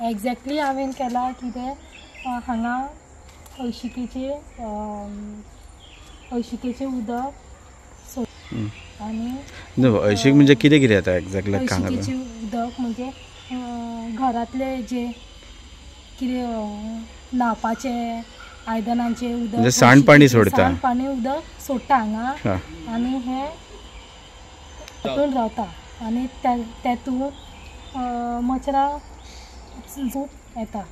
Exactly हांवें केला कितें हांगा हळशिकेचें उदक आनी हळशीक म्हणजे कितें कितें जाता एक्झॅक्टली हळशिकेचें उदक म्हणजे घरांतले जे कितें न्हावपाचें आयदनांचें उदक म्हणजे सांडपाणी सोडता, सांडपाणी उदक सोडटा हांगा आनी हें तातूंत रावता आनी तेतूंत मच्छरां येता.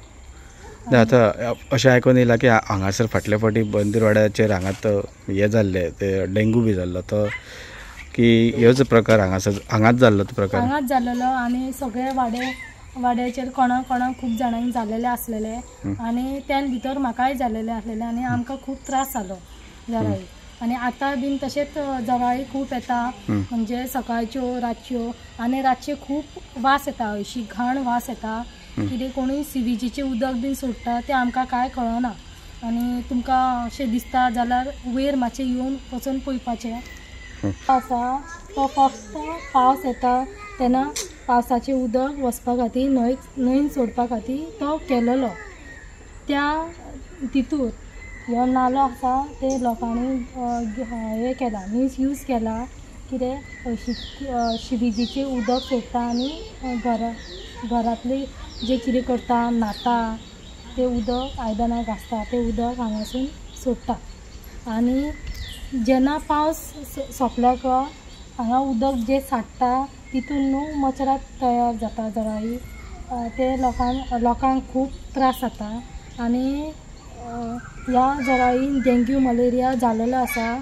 आतां अशें आयकून येयलां की हांगासर फाटल्या फावटी बंदरवाड्याचेर हांगात हें जाल्लें ते डेंगू बी जाल्लो तो की ह्योच प्रकार हांगाच जाल्लो तो प्रकार हांगाच जाल्लो आनी सगळे वाड्याचेर कोणाक खूब जाणांक जाल्लेले आसलेले आनी त्यान भितर म्हाकाय जाल्लेले आसलेले आनी आमकां खूब त्रास जालो जराई. आनी आतां बीन तशेंच जराई खूब येता म्हणजे सकाळच्यो रातच्यो आनी रातचे खूब वास येता, अशी घाण वास येता. कितें कोणूय सिविजीचें उदक बीन सोडटा तें आमकां कांय कळना आनी तुमकां अशें दिसता जाल्यार वयर मातशें येवन वचून पळोवपाचें. आसा तो फक्त पावस येता तेन्ना पावसाचें उदक वचपा खातीर न्हंयेन सोडपा खातीर तो केलेलो. त्या तितूर हो नालो आसा ते लोकांनी हें केला मिसयूज केला कितें शिविजीचें उदक सोडटा आनी घरांतली जें कितें करता न्हाता तें उदक आयदनां घासता तें उदक हांगासून सोडटा आनी जेन्ना पावस सोंपलो हांगा उदक जें साठटा तितून न्हू मच्छरां तयार जाता जराई. ते लोकांक खूब त्रास जाता आनी ह्या जराईन डेंग्यू मलेरिया जाल्लो आसा.